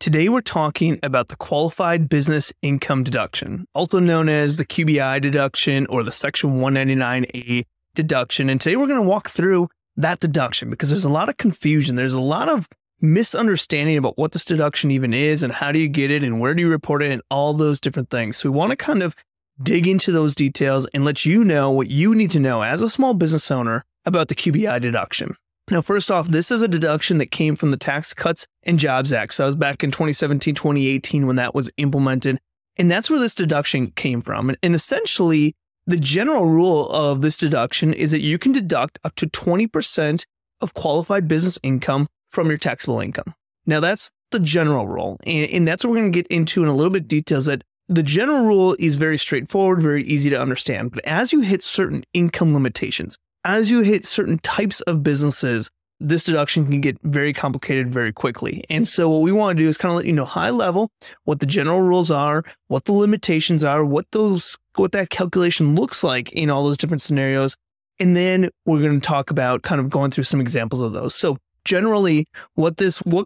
Today we're talking about the qualified business income deduction, also known as the QBI deduction or the Section 199A deduction. And today we're going to walk through that deduction because there's a lot of confusion. There's a lot of misunderstanding about what this deduction even is and how do you get it and where do you report it and all those different things. So we want to kind of dig into those details and let you know what you need to know as a small business owner about the QBI deduction. Now, first off, this is a deduction that came from the Tax Cuts and Jobs Act. So that was back in 2017, 2018 when that was implemented. And that's where this deduction came from. And essentially, the general rule of this deduction is that you can deduct up to 20% of qualified business income from your taxable income. Now, that's the general rule. And that's what we're going to get into in a little bit of details. That the general rule is very straightforward, very easy to understand. But as you hit certain income limitations, as you hit certain types of businesses, this deduction can get very complicated very quickly. And so what we want to do is kind of let you know high level what the general rules are, what the limitations are, what that calculation looks like in all those different scenarios. And then we're going to talk about kind of going through some examples of those. So generally, what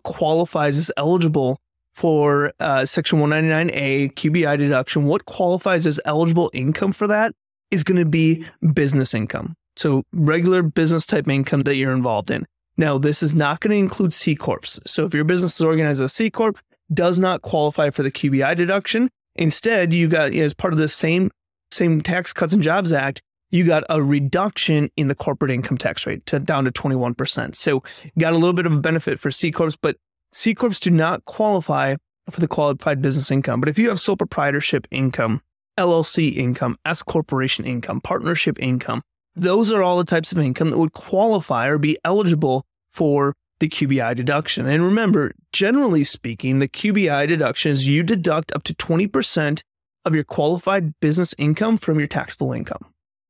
qualifies as eligible for Section 199A QBI deduction, what qualifies as eligible income for that is going to be business income. So regular business type income that you're involved in. Now, this is not going to include C Corps. So if your business is organized as a C Corp, does not qualify for the QBI deduction. Instead, you got, as part of the same Tax Cuts and Jobs Act, you got a reduction in the corporate income tax rate down to 21%. So you got a little bit of a benefit for C Corps, but C Corps do not qualify for the qualified business income. But if you have sole proprietorship income, LLC income, S corporation income, partnership income, those are all the types of income that would qualify or be eligible for the QBI deduction. And remember, generally speaking, the QBI deduction is you deduct up to 20% of your qualified business income from your taxable income.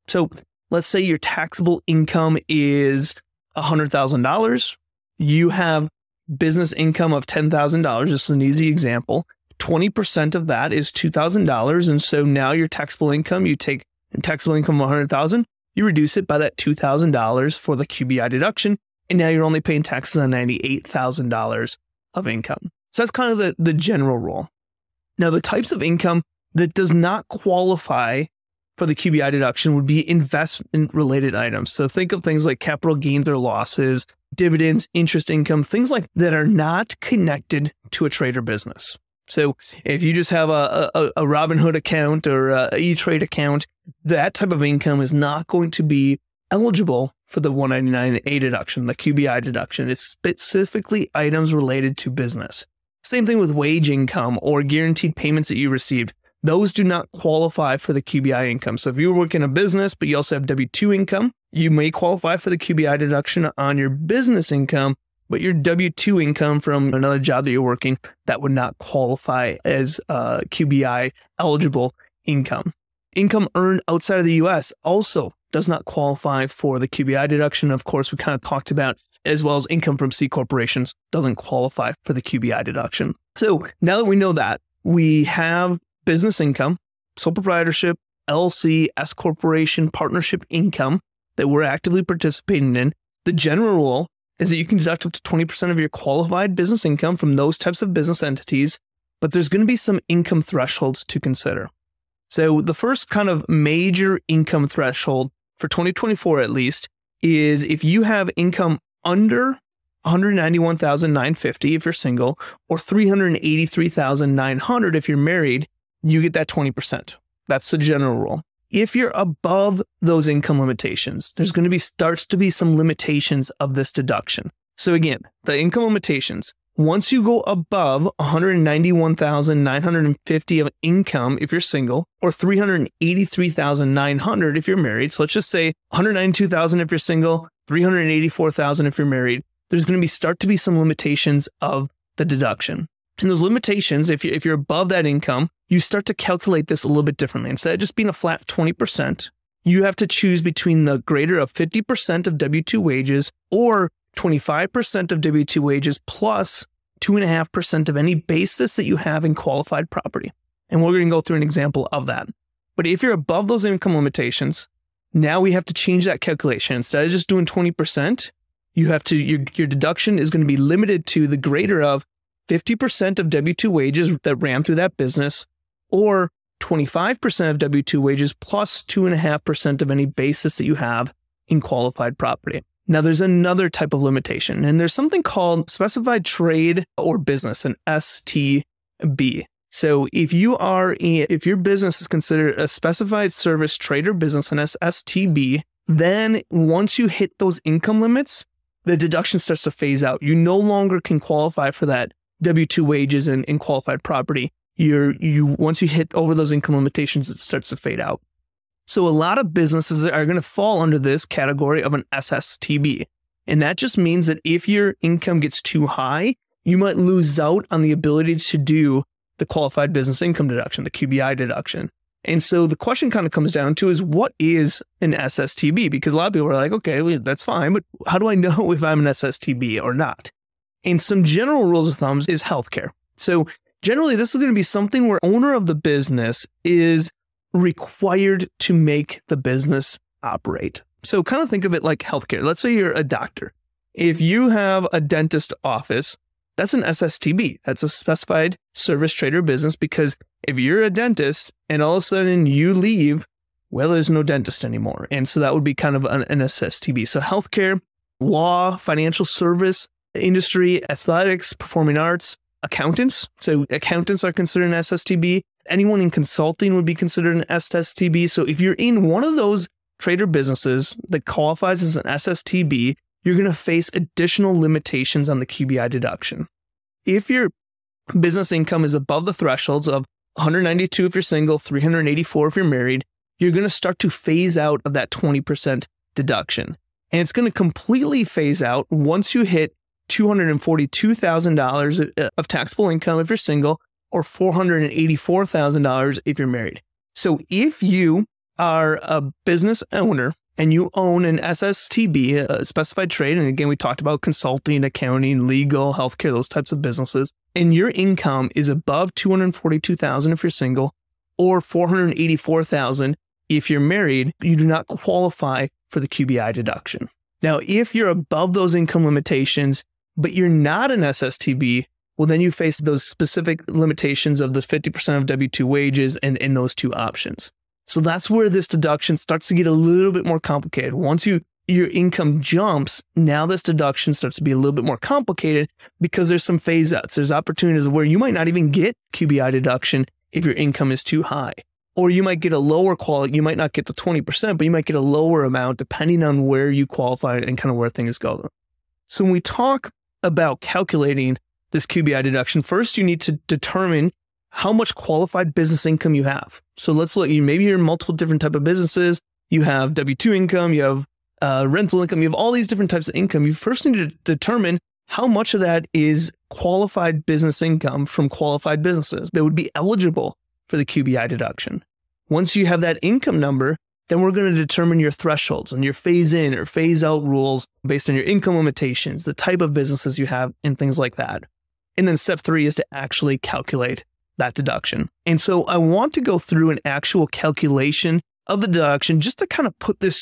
So let's say your taxable income is $100,000. You have business income of $10,000. This is an easy example. 20% of that is $2,000. And so now your taxable income, you take taxable income of $100,000, you reduce it by that $2,000 for the QBI deduction, and now you're only paying taxes on $98,000 of income. So that's kind of the general rule. Now, the types of income that does not qualify for the QBI deduction would be investment-related items. So think of things like capital gains or losses, dividends, interest income, things like that are not connected to a trade or business. So if you just have a Robinhood account or a E-Trade account, that type of income is not going to be eligible for the 199A deduction, the QBI deduction. It's specifically items related to business. Same thing with wage income or guaranteed payments that you received. Those do not qualify for the QBI income. So if you work in a business, but you also have W-2 income, you may qualify for the QBI deduction on your business income, but your W-2 income from another job that you're working, that would not qualify as QBI eligible income. Income earned outside of the U.S. also does not qualify for the QBI deduction. Of course, we kind of talked about, as well as income from C corporations doesn't qualify for the QBI deduction. So now that we know that, we have business income, sole proprietorship, LLC, S corporation, partnership income that we're actively participating in. The general rule is that you can deduct up to 20% of your qualified business income from those types of business entities, but there's going to be some income thresholds to consider. So the first kind of major income threshold for 2024 at least is if you have income under $191,950 if you're single, or $383,900 if you're married, you get that 20%. That's the general rule. If you're above those income limitations, there's going to starts to be some limitations of this deduction. So again, the income limitations, once you go above $191,950 of income if you're single, or $383,900 if you're married, so let's just say $192,000 if you're single, $384,000 if you're married, there's going to start to be some limitations of the deduction. And those limitations, if you're above that income, you start to calculate this a little bit differently. Instead of just being a flat 20%, you have to choose between the greater of 50% of W-2 wages or 25% of W-2 wages plus 2.5% of any basis that you have in qualified property. And we're going to go through an example of that. But if you're above those income limitations, now we have to change that calculation. Instead of just doing 20%, you have to, your deduction is going to be limited to the greater of 50% of W-2 wages that ran through that business, or 25% of W-2 wages plus 2.5% of any basis that you have in qualified property. Now, there's another type of limitation, and there's something called specified trade or business, an STB. So if your business is considered a specified service trade or business, an SSTB, then once you hit those income limits, the deduction starts to phase out. You no longer can qualify for that W-2 wages and qualified property. Once you hit over those income limitations, it starts to fade out. So a lot of businesses are going to fall under this category of an SSTB. And that just means that if your income gets too high, you might lose out on the ability to do the qualified business income deduction, the QBI deduction. And so the question kind of comes down to is, what is an SSTB? Because a lot of people are like, okay, well, that's fine, but how do I know if I'm an SSTB or not? And some general rules of thumbs is healthcare. So generally, this is going to be something where owner of the business is required to make the business operate. So kind of think of it like healthcare. Let's say you're a doctor. If you have a dentist office, that's an SSTB. That's a specified service trade or business, because if you're a dentist and all of a sudden you leave, well, there's no dentist anymore. And so that would be kind of an SSTB. So healthcare, law, financial service, industry, athletics, performing arts, accountants. So accountants are considered an SSTB. Anyone in consulting would be considered an SSTB. So if you're in one of those trade or businesses that qualifies as an SSTB, you're going to face additional limitations on the QBI deduction. If your business income is above the thresholds of 192 if you're single, 384 if you're married, you're going to start to phase out of that 20% deduction. And it's going to completely phase out once you hit $242,000 of taxable income if you're single, or $484,000 if you're married. So if you are a business owner and you own an SSTB, a specified trade, and again, we talked about consulting, accounting, legal, healthcare, those types of businesses, and your income is above $242,000 if you're single, or $484,000 if you're married, you do not qualify for the QBI deduction. Now, if you're above those income limitations, but you're not an SSTB, well, then you face those specific limitations of the 50% of W-2 wages and in those two options. So that's where this deduction starts to get a little bit more complicated. Once your income jumps, now this deduction starts to be a little bit more complicated because there's some phase outs. There's opportunities where you might not even get QBI deduction if your income is too high. Or you might get a lower quality, you might not get the 20%, but you might get a lower amount depending on where you qualify and kind of where things go. So when we talk about calculating this QBI deduction, first you need to determine how much qualified business income you have. So let's look, maybe you're in multiple different type of businesses. You have W-2 income, you have rental income, you have all these different types of income. You first need to determine how much of that is qualified business income from qualified businesses that would be eligible for the QBI deduction. Once you have that income number, then we're going to determine your thresholds and your phase in or phase out rules based on your income limitations, the type of businesses you have, and things like that. And then step 3 is to actually calculate that deduction. And so I want to go through an actual calculation of the deduction just to kind of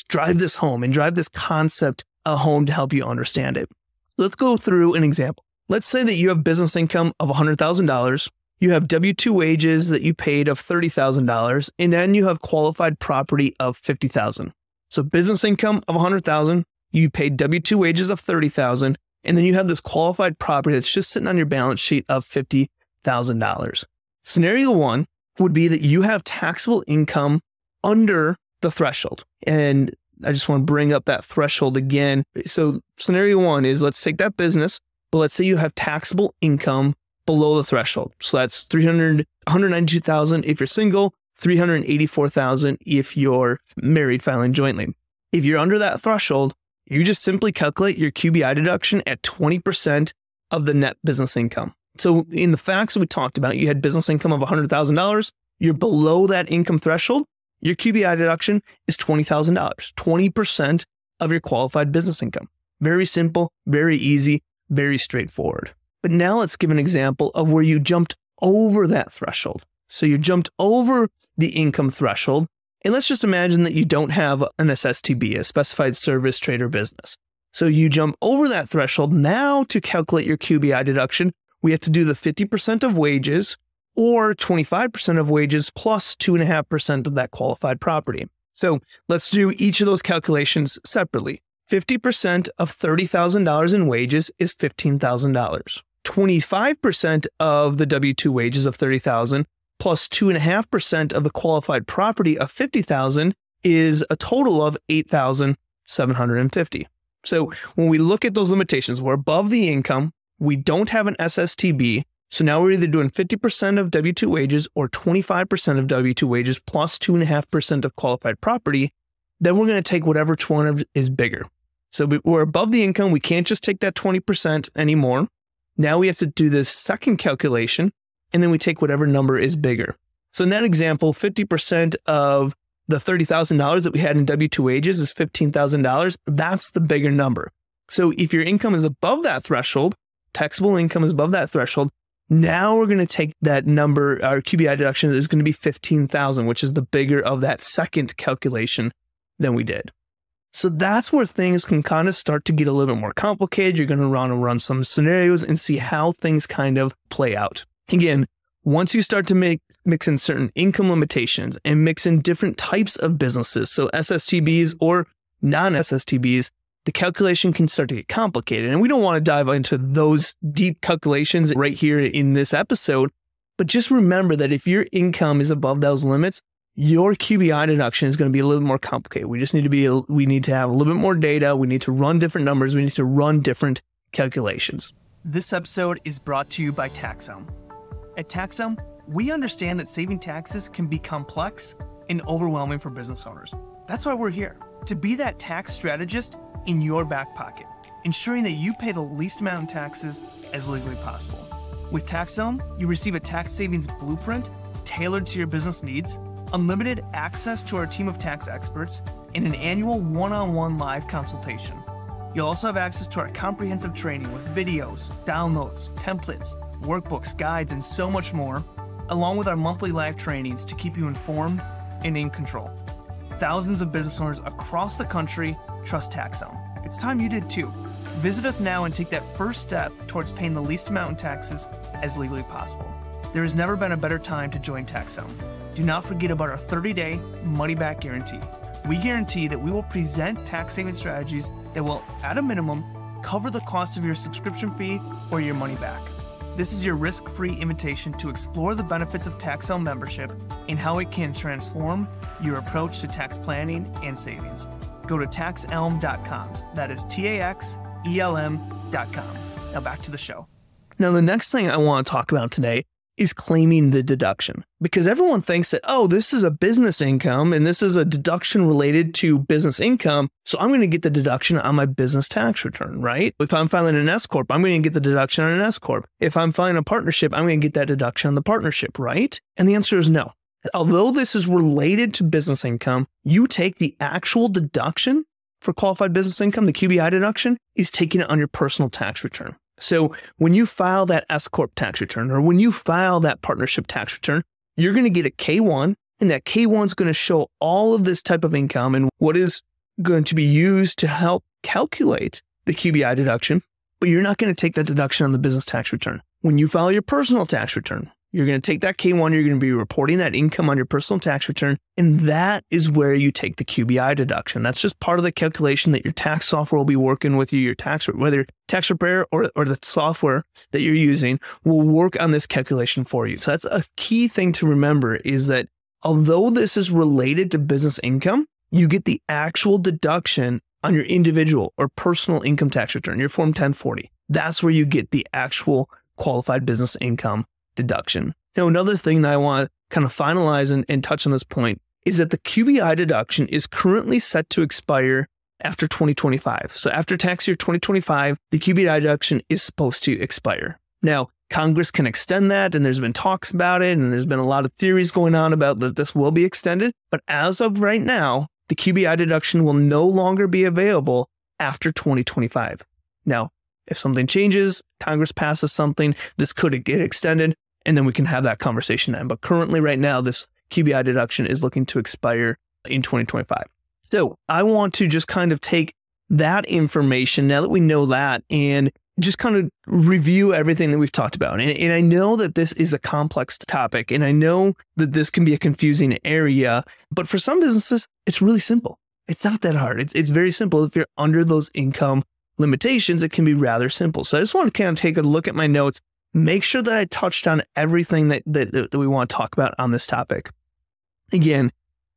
drive this home and drive this concept home to help you understand it. Let's go through an example. Let's say that you have business income of $100,000. You have W-2 wages that you paid of $30,000, and then you have qualified property of $50,000. So business income of $100,000, you paid W-2 wages of $30,000, and then you have this qualified property that's just sitting on your balance sheet of $50,000. Scenario 1 would be that you have taxable income under the threshold. And I just want to bring up that threshold again. So scenario 1 is, let's take that business, but let's say you have taxable income below the threshold. So that's $192,000 if you're single, $384,000 if you're married filing jointly. If you're under that threshold, you just simply calculate your QBI deduction at 20% of the net business income. So in the facts that we talked about, you had business income of $100,000. You're below that income threshold. Your QBI deduction is $20,000, 20% of your qualified business income. Very simple, very easy, very straightforward. But now let's give an example of where you jumped over that threshold. So you jumped over the income threshold. And let's just imagine that you don't have an SSTB, a specified service trade or business. So you jump over that threshold. Now to calculate your QBI deduction, we have to do the 50% of wages or 25% of wages plus 2.5% of that qualified property. So let's do each of those calculations separately. 50% of $30,000 in wages is $15,000. 25% of the W-2 wages of $30,000 plus 2.5% of the qualified property of $50,000 is a total of $8,750. So when we look at those limitations, we're above the income, we don't have an SSTB, so now we're either doing 50% of W-2 wages or 25% of W-2 wages plus 2.5% of qualified property. Then we're going to take whatever one is bigger. So we're above the income. We can't just take that 20% anymore. Now we have to do this second calculation, and then we take whatever number is bigger. So in that example, 50% of the $30,000 that we had in W-2 wages is $15,000. That's the bigger number. So if your income is above that threshold, taxable income is above that threshold, now we're going to take that number, our QBI deduction is going to be $15,000, which is the bigger of that second calculation than we did. So that's where things can kind of start to get a little bit more complicated. You're going to want to run some scenarios and see how things kind of play out. Again, once you start to mix in certain income limitations and mix in different types of businesses, so SSTBs or non-SSTBs, the calculation can start to get complicated. And we don't want to dive into those deep calculations right here in this episode, but just remember that if your income is above those limits, your QBI deduction is going to be a little bit more complicated. We just need to have a little bit more data. We need to run different numbers. We need to run different calculations. This episode is brought to you by TaxHome. At TaxHome, we understand that saving taxes can be complex and overwhelming for business owners. That's why we're here, to be that tax strategist in your back pocket, ensuring that you pay the least amount in taxes as legally possible. With TaxHome, you receive a tax savings blueprint tailored to your business needs, unlimited access to our team of tax experts, and an annual one-on-one live consultation. You'll also have access to our comprehensive training with videos, downloads, templates, workbooks, guides, and so much more, along with our monthly live trainings to keep you informed and in control. Thousands of business owners across the country trust TaxHome. It's time you did too. Visit us now and take that first step towards paying the least amount in taxes as legally possible. There has never been a better time to join TaxHome. Do not forget about our 30-day money-back guarantee. We guarantee that we will present tax-saving strategies that will, at a minimum, cover the cost of your subscription fee or your money back. This is your risk-free invitation to explore the benefits of TaxHome membership and how it can transform your approach to tax planning and savings. Go to taxelm.com. That is TAXELM.com. Now back to the show. Now, the next thing I want to talk about today is claiming the deduction, because everyone thinks that, oh, this is a business income and this is a deduction related to business income, so I'm going to get the deduction on my business tax return, right? If I'm filing an S Corp, I'm going to get the deduction on an S Corp. If I'm filing a partnership, I'm going to get that deduction on the partnership, right? And the answer is no. Although this is related to business income, you take the actual deduction for qualified business income, the QBI deduction, is taking it on your personal tax return. So when you file that S Corp tax return or when you file that partnership tax return, you're going to get a K1, and that K1 is going to show all of this type of income and what is going to be used to help calculate the QBI deduction, but you're not going to take that deduction on the business tax return. When you file your personal tax return, you're going to take that K1, you're going to be reporting that income on your personal tax return, and that is where you take the QBI deduction. That's just part of the calculation that your tax software will be working with you, your tax, whether tax preparer or the software that you're using will work on this calculation for you. So that's a key thing to remember, is that although this is related to business income, you get the actual deduction on your individual or personal income tax return, your Form 1040. That's where you get the actual qualified business income deduction. Now, another thing that I want to kind of finalize and touch on this point is that the QBI deduction is currently set to expire after 2025. So after tax year 2025, the QBI deduction is supposed to expire. Now, Congress can extend that, and there's been talks about it, and there's been a lot of theories going on about that this will be extended. But as of right now, the QBI deduction will no longer be available after 2025. Now, if something changes, Congress passes something, this could get extended, and then we can have that conversation then. But currently, right now, this QBI deduction is looking to expire in 2025. So I want to just kind of take that information, now that we know that, and just kind of review everything that we've talked about. And I know that this is a complex topic, and I know that this can be a confusing area, but for some businesses, it's really simple. It's not that hard. It's very simple. If you're under those income limitations, it can be rather simple. So I just want to kind of take a look at my notes, make sure that I touched on everything that we want to talk about on this topic. Again,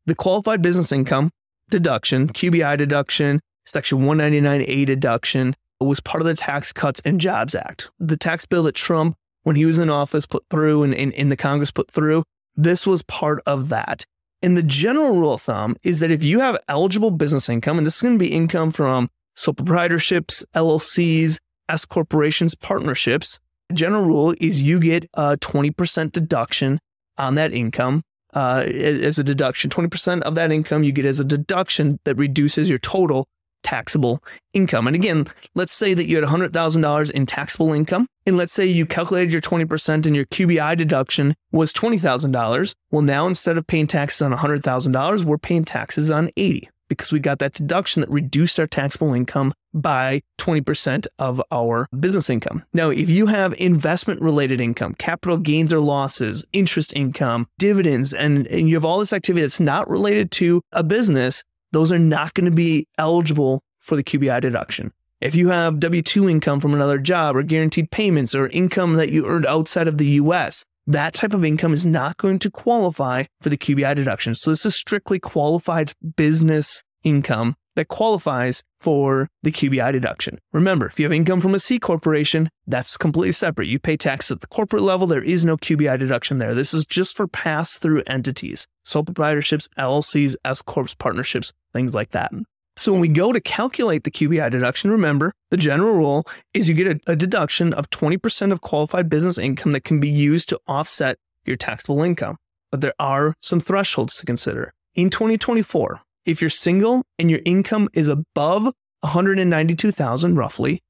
the qualified business income deduction, QBI deduction, Section 199A deduction, was part of the Tax Cuts and Jobs Act. The tax bill that Trump, when he was in office, put through and the Congress put through, this was part of that. And the general rule of thumb is that if you have eligible business income, and this is going to be income from sole proprietorships, LLCs, S corporations, partnerships, the general rule is you get a 20% deduction on that income as a deduction. 20% of that income you get as a deduction that reduces your total taxable income. And again, let's say that you had $100,000 in taxable income, and let's say you calculated your 20% and your QBI deduction was $20,000. Well, now instead of paying taxes on $100,000, we're paying taxes on $80,000 because we got that deduction that reduced our taxable income by 20% of our business income. Now, if you have investment related income, capital gains or losses, interest income, dividends, and you have all this activity that's not related to a business, those are not going to be eligible for the QBI deduction. If you have W-2 income from another job or guaranteed payments or income that you earned outside of the US, that type of income is not going to qualify for the QBI deduction. So this is strictly qualified business income that qualifies for the QBI deduction. Remember, if you have income from a C corporation, that's completely separate. You pay taxes at the corporate level. There is no QBI deduction there. This is just for pass-through entities, sole proprietorships, LLCs, S corps, partnerships, things like that. So when we go to calculate the QBI deduction, remember, the general rule is you get a deduction of 20% of qualified business income that can be used to offset your taxable income. But there are some thresholds to consider. In 2024, if you're single and your income is above $192,000 roughly,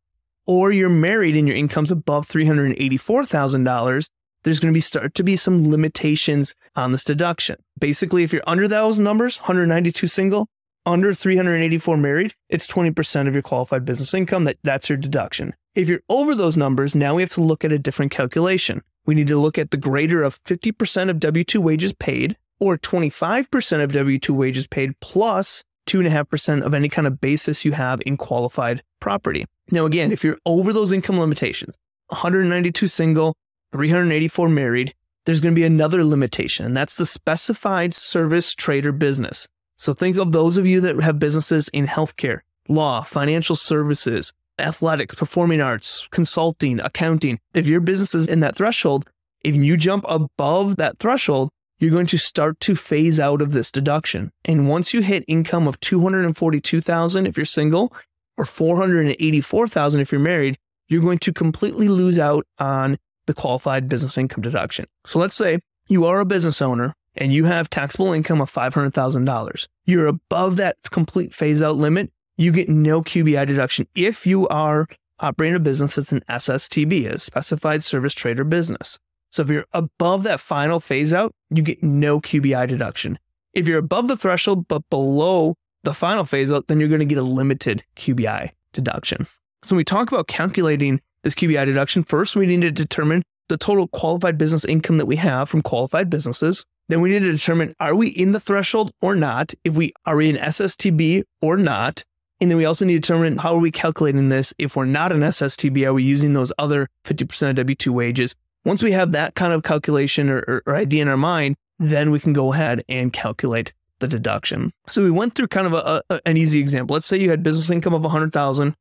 or you're married and your income's above $384,000, there's going to start to be some limitations on this deduction. Basically, if you're under those numbers, 192 single, under 384 married, it's 20% of your qualified business income. That's your deduction. If you're over those numbers, now we have to look at a different calculation. We need to look at the greater of 50% of W-2 wages paid, or 25% of W-2 wages paid plus 2.5% of any kind of basis you have in qualified property. Now, again, if you're over those income limitations, 192 single, 384 married, there's going to be another limitation, and that's the specified service trade or business. So think of those of you that have businesses in healthcare, law, financial services, athletics, performing arts, consulting, accounting. If your business is in that threshold, if you jump above that threshold, you're going to start to phase out of this deduction. And once you hit income of $242,000 if you're single, or $484,000 if you're married, you're going to completely lose out on the qualified business income deduction. So let's say you are a business owner and you have taxable income of $500,000. You're above that complete phase out limit, you get no QBI deduction if you are operating a business that's an SSTB, a specified service trade or business. So if you're above that final phase out, you get no QBI deduction. If you're above the threshold but below the final phase out, then you're going to get a limited QBI deduction. So when we talk about calculating this QBI deduction, first we need to determine the total qualified business income that we have from qualified businesses. Then we need to determine, are we in the threshold or not? If we are we in SSTB or not? And then we also need to determine, how are we calculating this? If we're not an SSTB, are we using those other 50% of W-2 wages? Once we have that kind of calculation or idea in our mind, then we can go ahead and calculate the deduction. So we went through kind of an easy example. Let's say you had business income of $100,000,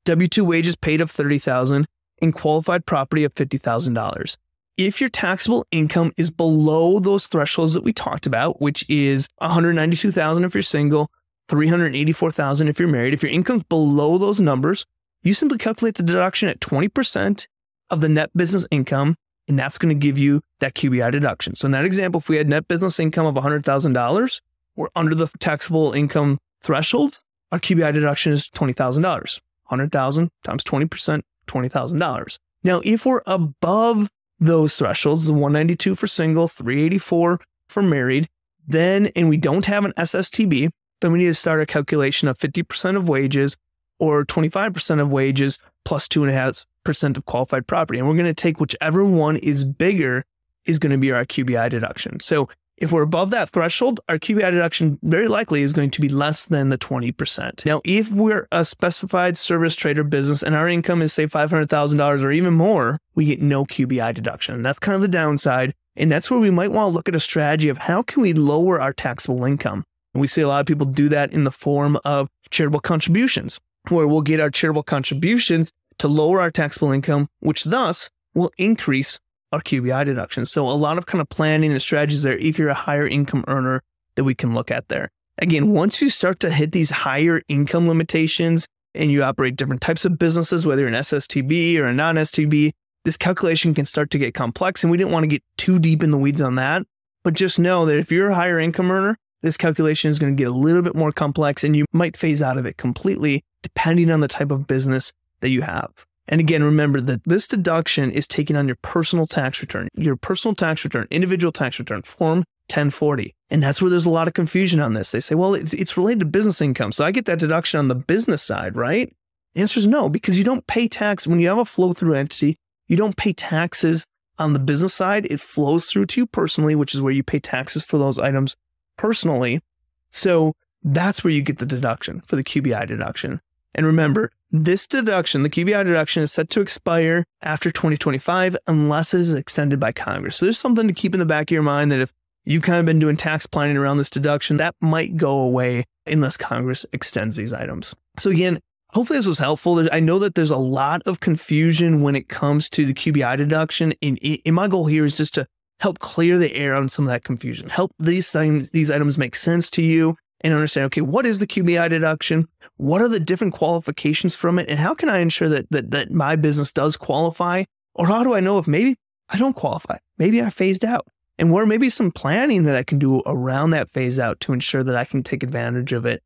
W-2 wages paid of $30,000, and qualified property of $50,000. If your taxable income is below those thresholds that we talked about, which is $192,000 if you're single, $384,000 if you're married, if your income's below those numbers, you simply calculate the deduction at 20% of the net business income, and that's going to give you that QBI deduction. So in that example, if we had net business income of $100,000, we're under the taxable income threshold, our QBI deduction is $20,000. $100,000 times 20%, $20,000. Now, if we're above those thresholds, the 192 for single, 384 for married, then, and we don't have an SSTB, then we need to start a calculation of 50% of wages or 25% of wages plus 2.5% of qualified property. And we're going to take whichever one is bigger is going to be our QBI deduction. So if we're above that threshold, our QBI deduction very likely is going to be less than the 20%. Now, if we're a specified service trade or business and our income is, say, $500,000 or even more, we get no QBI deduction. That's kind of the downside. And that's where we might want to look at a strategy of how can we lower our taxable income. And we see a lot of people do that in the form of charitable contributions, where we'll get our charitable contributions to lower our taxable income, which thus will increase our QBI deduction. So a lot of kind of planning and strategies there if you're a higher income earner that we can look at there. Again, once you start to hit these higher income limitations and you operate different types of businesses, whether you're an SSTB or a non-STB, this calculation can start to get complex, and we didn't want to get too deep in the weeds on that. But just know that if you're a higher income earner, this calculation is going to get a little bit more complex and you might phase out of it completely depending on the type of business that you have. And again, remember that this deduction is taken on your personal tax return, individual tax return, Form 1040. And that's where there's a lot of confusion on this. They say, well, it's related to business income, so I get that deduction on the business side, right? The answer is no, because you don't pay tax. When you have a flow-through entity, you don't pay taxes on the business side. It flows through to you personally, which is where you pay taxes for those items personally. So that's where you get the deduction for the QBI deduction. And remember, this deduction, the QBI deduction, is set to expire after 2025 unless it is extended by Congress. So there's something to keep in the back of your mind that if you've kind of been doing tax planning around this deduction, that might go away unless Congress extends these items. So again, hopefully this was helpful. I know that there's a lot of confusion when it comes to the QBI deduction. And my goal here is just to help clear the air on some of that confusion, help these items make sense to you and understand, okay, what is the QBI deduction? What are the different qualifications from it? And how can I ensure that my business does qualify? Or how do I know if maybe I don't qualify? Maybe I phased out. And where maybe some planning that I can do around that phase out to ensure that I can take advantage of it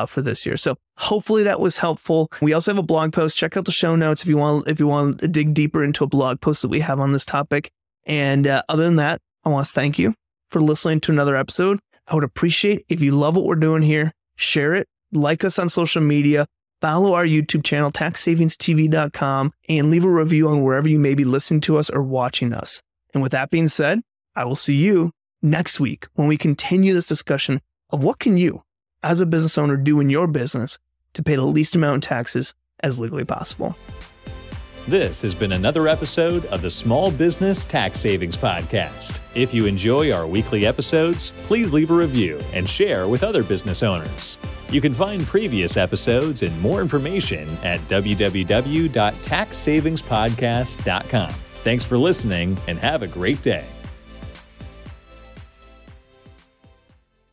for this year. So hopefully that was helpful. We also have a blog post. Check out the show notes if you want to dig deeper into a blog post that we have on this topic. And other than that, I want to thank you for listening to another episode. I would appreciate if you love what we're doing here, share it, like us on social media, follow our YouTube channel, taxsavingstv.com, and leave a review on wherever you may be listening to us or watching us. And with that being said, I will see you next week when we continue this discussion of what can you, as a business owner, do in your business to pay the least amount in taxes as legally possible. This has been another episode of the Small Business Tax Savings Podcast. If you enjoy our weekly episodes, please leave a review and share with other business owners. You can find previous episodes and more information at www.taxsavingspodcast.com. Thanks for listening and have a great day.